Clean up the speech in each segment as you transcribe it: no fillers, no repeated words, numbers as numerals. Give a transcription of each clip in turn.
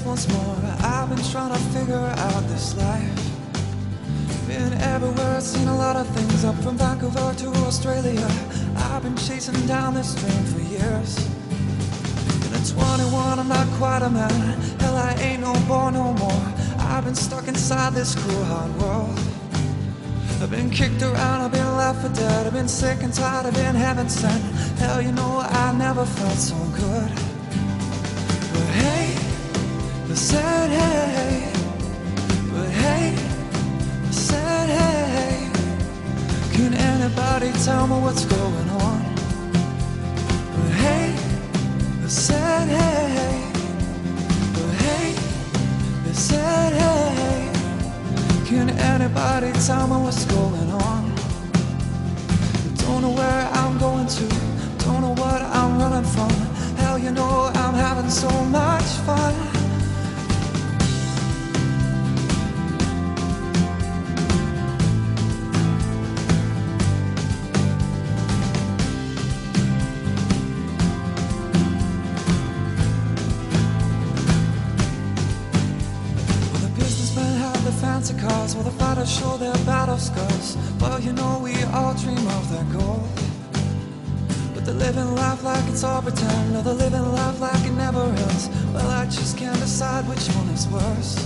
once more. I've been trying to figure out this life. Been everywhere, seen a lot of things, up from Vancouver to Australia. I've been chasing down this dream for years. And at 21 I'm not quite a man. Hell, I ain't no boy no more. I've been stuck inside this cruel hard world. I've been kicked around, I've been left for dead. I've been sick and tired, I've been heaven sent. Hell, you know I never felt so good. But hey, I said hey. But hey, I said hey. Can anybody tell me what's going on? But hey, I said hey. But hey, I said hey. Can anybody tell me what's going on? Don't know where I'm going to, don't know what I'm running from. Hell, you know I'm having so much fun. Fancy cars, while the fighters show their battle scars. Well, you know we all dream of that goal, but they're living life like it's all pretend, or they're living life like it never ends. Well, I just can't decide which one is worse.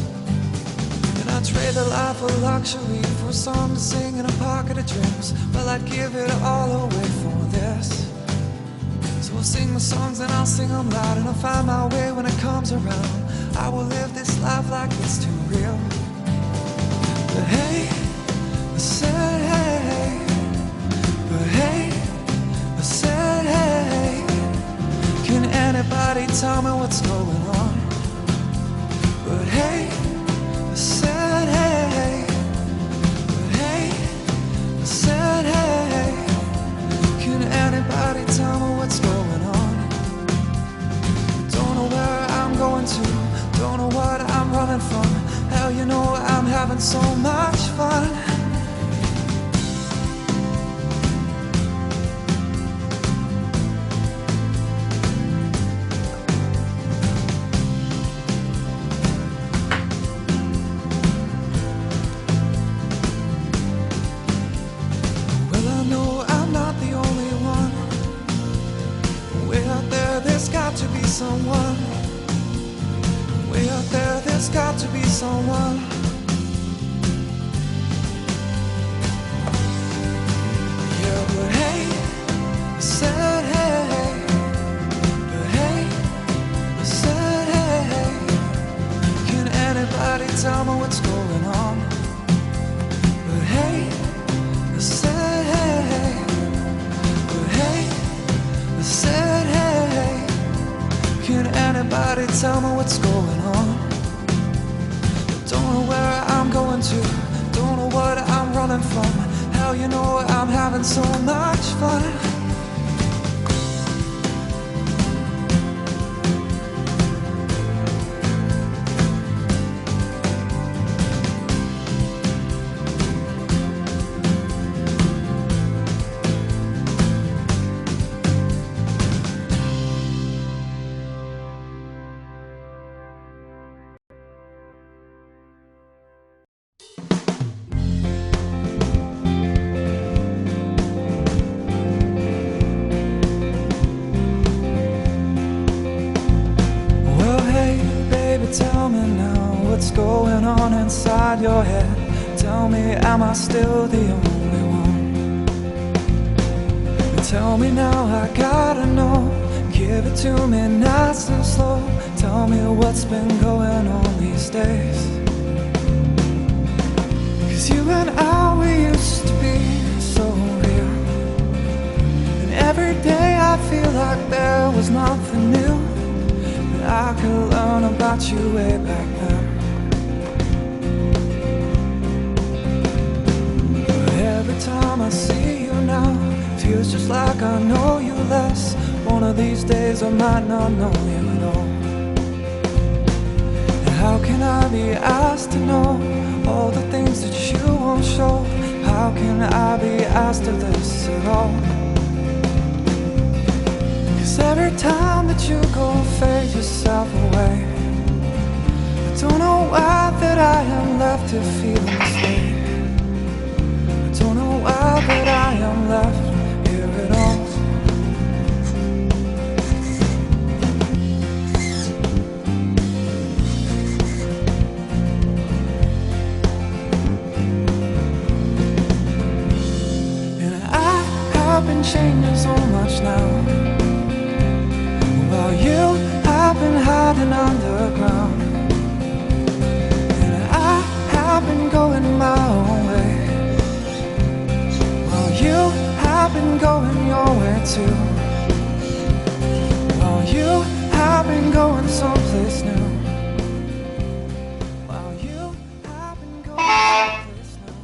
And I'd trade the life of luxury for a song to sing and a pocket of dreams. Well, I'd give it all away for this. So I'll sing my songs and I'll sing them loud, and I'll find my way when it comes around. I will live this life like it's too real. But hey, I said hey. But hey, I said hey. Can anybody tell me what's going on? But hey, I said hey. But hey, I said hey. Can anybody tell me what's going on? Don't know where I'm going to, don't know what I'm running from. Hell, you know I'm having so much fun. Well, I know I'm not the only one. Way out there, there's got to be someone. Way out there, there's got to be someone. Yeah, but hey, I said hey. But hey, I said hey. Can anybody tell me what's going on? But hey, I said hey. But hey, I said hey. Can anybody tell me what's going on? Don't know where I'm going to, don't know what I'm running from. Hell, you know I'm having so much fun. Tell me now what's going on inside your head. Tell me, am I still the only one? Tell me now, I gotta know. Give it to me nice and slow. Tell me what's been going on these days. 'Cause you and I, we used to be so real, and every day I feel like there was nothing new I could learn about you way back then. But every time I see you now, feels just like I know you less. One of these days I might not know you at all. And how can I be asked to know all the things that you won't show? How can I be asked of this at all? Every time that you go fade yourself away, don't know why that I am left to feel this way. I don't know why that I am left here at all. And I've been changing so much now, while you have been hiding underground. I've been going my own way, while you have been going your way too, while you have been going someplace new, while you have been going someplace new.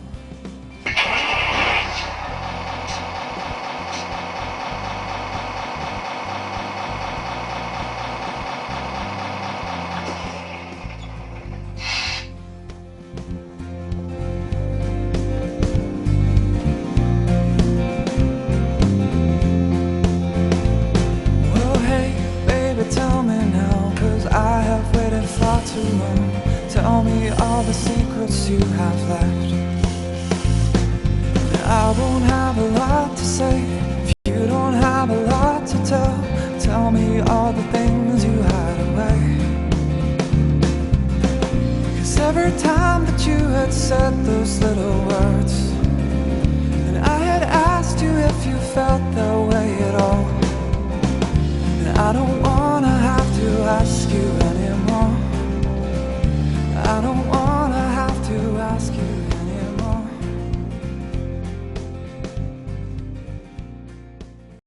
Tell me now, 'cause I have waited far too long. Tell me all the secrets you have left. I won't have a lot to say if you don't have a lot to tell. Tell me all the things you hide away. 'Cause every time that you had said those little words, and I had asked you if you felt that way at all, I don't wanna have to ask you anymore. I don't wanna have to ask you anymore.